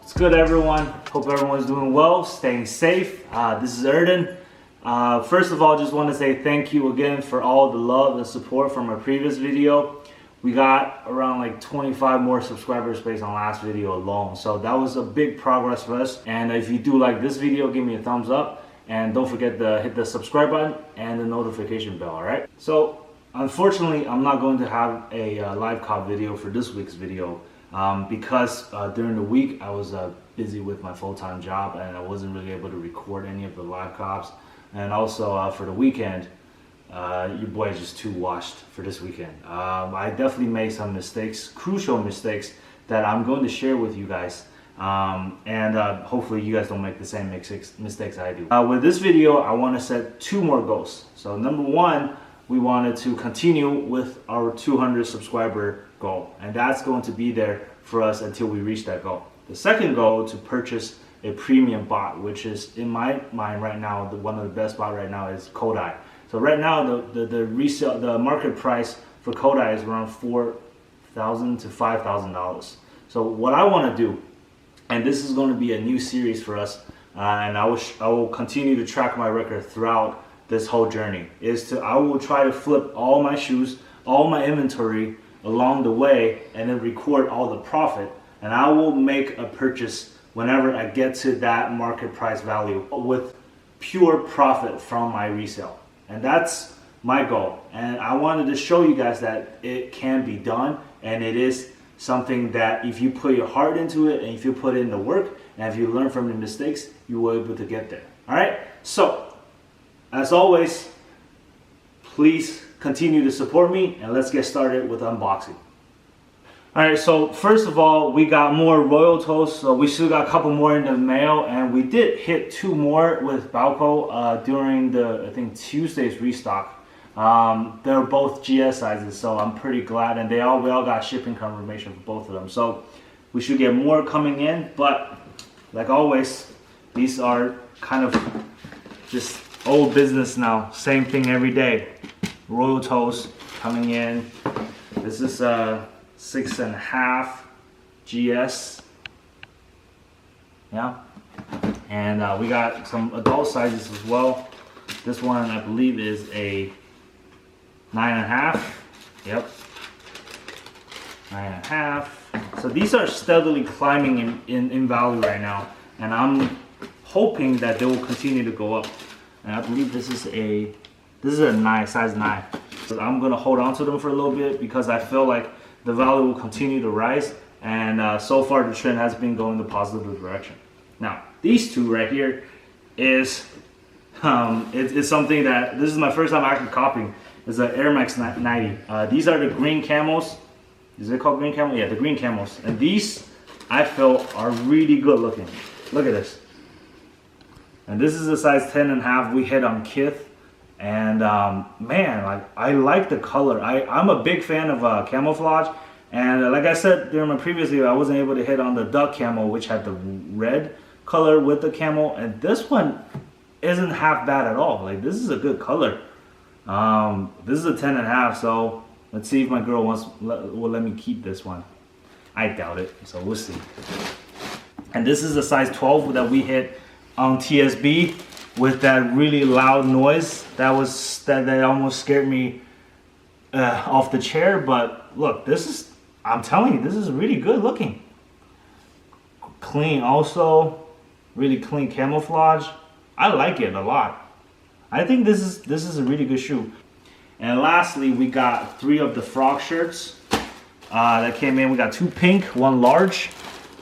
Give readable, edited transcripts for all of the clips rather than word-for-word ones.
What's good, everyone? Hope everyone's doing well, staying safe. This is Erden. First of all, just want to say thank you again for all the love and support from our previous video. We got around like 25 more subscribers based on last video alone. So that was a big progress for us. And if you do like this video, give me a thumbs up. And don't forget to hit the subscribe button and the notification bell, all right? So unfortunately, I'm not going to have a live cop video for this week's video because during the week I was busy with my full-time job and I wasn't really able to record any of the live cops. And also for the weekend, your boy is just too washed for this weekend. I definitely made some mistakes, crucial mistakes that I'm going to share with you guys. Hopefully you guys don't make the same mistakes I do. With this video, I want to set 2 more goals. So number 1, we wanted to continue with our 200 subscriber goal, and that's going to be there for us until we reach that goal. The second goal, to purchase a premium bot, which is in my mind right now, one of the best bot right now is KODAI. So right now the market price for KODAI is around $4,000 to $5,000. So what I want to do, and this is going to be a new series for us, and I will continue to track my record throughout this whole journey, I will try to flip all my shoes, all my inventory along the way, and then record all the profit, and I will make a purchase whenever I get to that market price value with pure profit from my resale. And that's my goal, and I wanted to show you guys that it can be done, and it is something that if you put your heart into it and if you put in the work and if you learn from the mistakes, you will be able to get there. All right, so as always, please continue to support me, and let's get started with unboxing. All right, so first of all, we got more Royal Toast. So we still got a couple more in the mail, and we did hit 2 more with Balco during the, I think, Tuesday's restock. They're both GS sizes, so I'm pretty glad, and we all got shipping confirmation for both of them. So we should get more coming in, but like always, these are kind of just old business now. Same thing every day. Royal Toast coming in. This is 6.5 GS. Yeah, and we got some adult sizes as well. This one I believe is a 9.5. Yep, 9.5. So these are steadily climbing in value right now, and I'm hoping that they will continue to go up. And I believe this is a 9, size 9. So I'm gonna hold on to them for a little bit because I feel like the value will continue to rise, and so far the trend has been going the positive direction. Now these 2 right here is it's something that this is my first time actually copying. It's an Air Max 90. These are the green camos. Is it called green camo? Yeah, the green camos. And these I feel are really good looking. Look at this. And this is a size 10.5 we hit on Kith. And man, like, I like the color. I'm a big fan of camouflage. And like I said during my previous video, I wasn't able to hit on the duck camo, which had the red color with the camo. And this one isn't half bad at all. Like, this is a good color. This is a 10.5, so let's see if my girl will let me keep this one. I doubt it, so we'll see. And this is a size 12 that we hit on TSB with that really loud noise that almost scared me off the chair. But look, I'm telling you, this is really good looking. Clean, also really clean camouflage. I like it a lot. I think this is a really good shoe. And lastly, we got 3 of the frog shirts that came in. We got 2 pink, 1 large.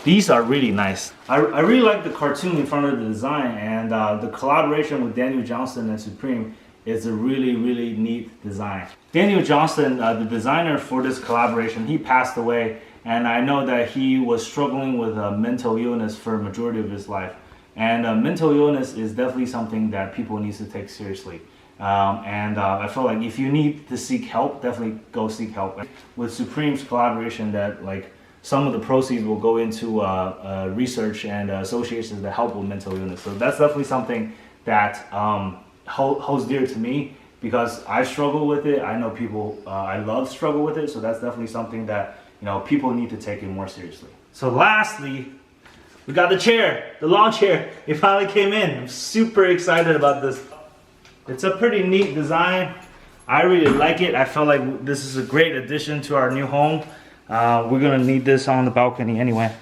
These are really nice. I really like the cartoon in front of the design, and the collaboration with Daniel Johnston and Supreme is a really, really neat design. Daniel Johnston, the designer for this collaboration, he passed away, and I know that he was struggling with mental illness for a majority of his life. And mental illness is definitely something that people need to take seriously. I feel like if you need to seek help, definitely go seek help. With Supreme's collaboration, that like some of the proceeds will go into research and associations that help with mental illness. So that's definitely something that holds dear to me because I struggle with it. I know people I love struggle with it. So that's definitely something that people need to take it more seriously. So lastly, We got the chair, the lawn chair. It finally came in. I'm super excited about this. It's a pretty neat design. I really like it. I feel like this is a great addition to our new home. We're gonna need this on the balcony anyway.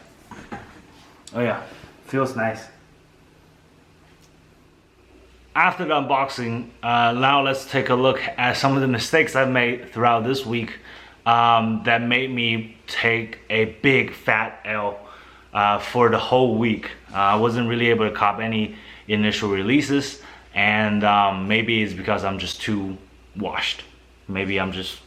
Oh yeah, feels nice. After the unboxing, now let's take a look at some of the mistakes I've made throughout this week that made me take a big fat L for the whole week. I wasn't really able to cop any initial releases, and maybe it's because I'm just too washed. Maybe I'm just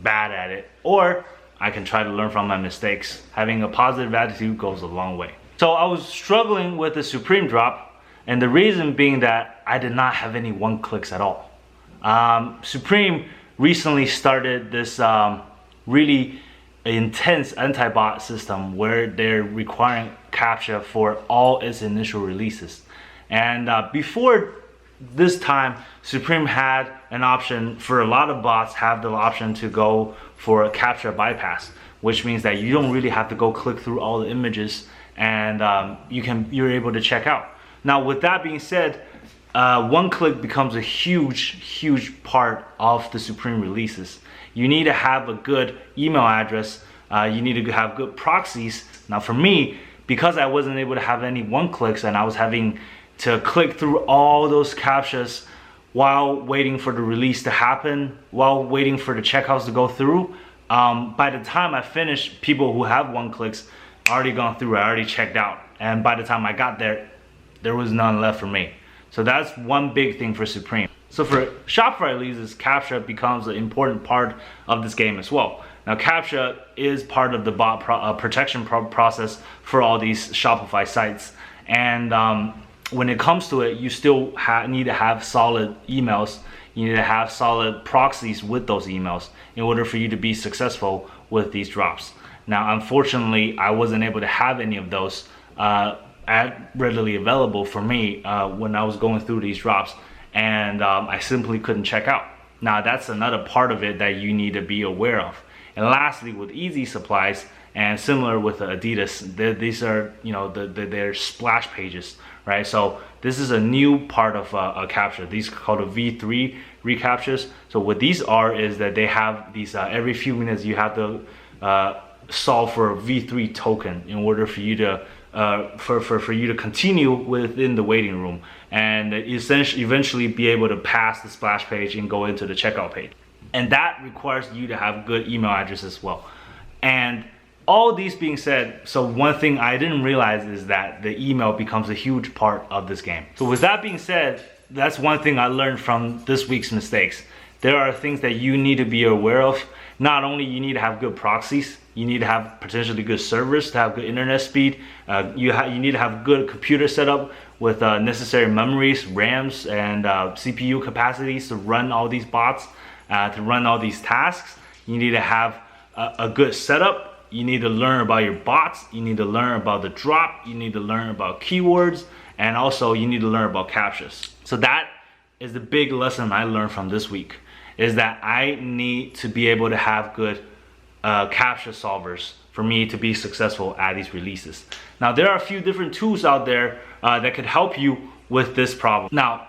bad at it, or I can try to learn from my mistakes. Having a positive attitude goes a long way. So I was struggling with the Supreme drop, and the reason being that I did not have any one clicks at all. Supreme recently started this really intense anti-bot system where they're requiring CAPTCHA for all its initial releases. And before this time, Supreme had an option for a lot of bots have the option to go for a CAPTCHA bypass, which means that you don't really have to go click through all the images, and you're able to check out. Now, with that being said, one click becomes a huge part of the Supreme releases. You need to have a good email address. You need to have good proxies. Now, for me, because I wasn't able to have any one clicks and I was having to click through all those CAPTCHAs while waiting for the release to happen, while waiting for the checkouts to go through, by the time I finished, people who have one clicks already gone through, I already checked out. And by the time I got there, there was none left for me. So that's one big thing for Supreme. So for Shopify releases, CAPTCHA becomes an important part of this game as well. Now, CAPTCHA is part of the bot protection process for all these Shopify sites. And when it comes to it, you still need to have solid emails. You need to have solid proxies with those emails in order for you to be successful with these drops. Now, unfortunately, I wasn't able to have any of those readily available for me when I was going through these drops, and I simply couldn't check out. Now, that's another part of it that you need to be aware of. And lastly, with Easy Supplies, and similar with Adidas, these are, you know, they're splash pages, right? So this is a new part of a CAPTCHA. These are called a V3 recaptures. So what these are is that they have these every few minutes you have to solve for a V3 token in order for you to for you to continue within the waiting room and essentially eventually be able to pass the splash page and go into the checkout page. And that requires you to have good email address as well. And all these being said, so one thing I didn't realize is that the email becomes a huge part of this game. So with that being said, that's one thing I learned from this week's mistakes. There are things that you need to be aware of. Not only you need to have good proxies, you need to have potentially good servers to have good internet speed. You need to have good computer setup with necessary memories, RAMs, and CPU capacities to run all these bots, to run all these tasks. You need to have a good setup. You need to learn about your bots. You need to learn about the drop. You need to learn about keywords, and also you need to learn about CAPTCHAs. So that is the big lesson I learned from this week, is that I need to be able to have good CAPTCHA solvers for me to be successful at these releases. Now, there are a few different tools out there that could help you with this problem. Now,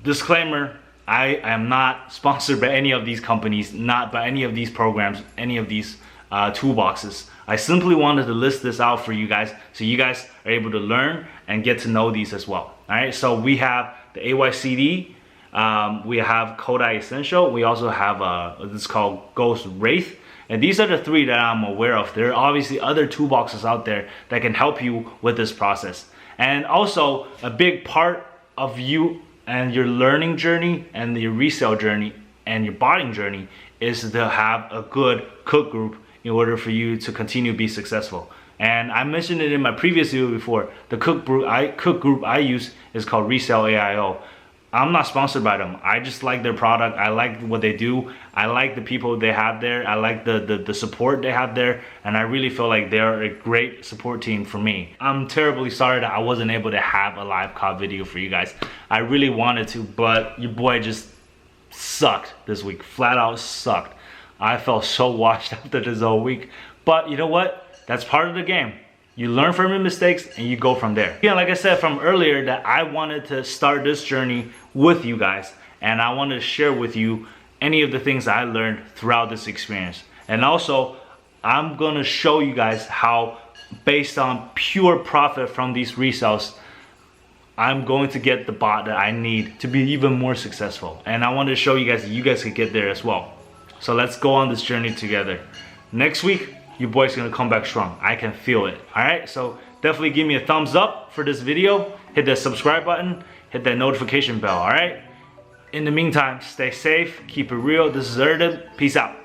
disclaimer, I am not sponsored by any of these companies, not by any of these programs, any of these toolboxes. I simply wanted to list this out for you guys so you guys are able to learn and get to know these as well. All right, so we have the AYCD, we have KODAI Essential, we also have this is called WRAITH, and these are the three that I'm aware of. There are obviously other toolboxes out there that can help you with this process. And also, a big part of you and your learning journey and your resale journey and your botting journey is to have a good cook group in order for you to continue to be successful. And I mentioned it in my previous video before. The cook group I use is called Resale AIO. I'm not sponsored by them. I just like their product. I like what they do. I like the people they have there. I like the support they have there. And I really feel like they're a great support team for me. I'm terribly sorry that I wasn't able to have a live cop video for you guys. I really wanted to, but your boy just sucked this week. Flat out sucked. I felt so washed after this whole week. But you know what? That's part of the game. You learn from your mistakes and you go from there. Yeah, like I said from earlier, that I wanted to start this journey with you guys, and I wanted to share with you any of the things I learned throughout this experience. And also, I'm gonna show you guys how, based on pure profit from these resells, I'm going to get the bot that I need to be even more successful. And I wanted to show you guys that you guys could get there as well. So let's go on this journey together. Next week, your boy's gonna come back strong. I can feel it. All right, so definitely give me a thumbs up for this video. Hit that subscribe button, hit that notification bell, all right? In the meantime, stay safe, keep it real. This is Erden. Peace out.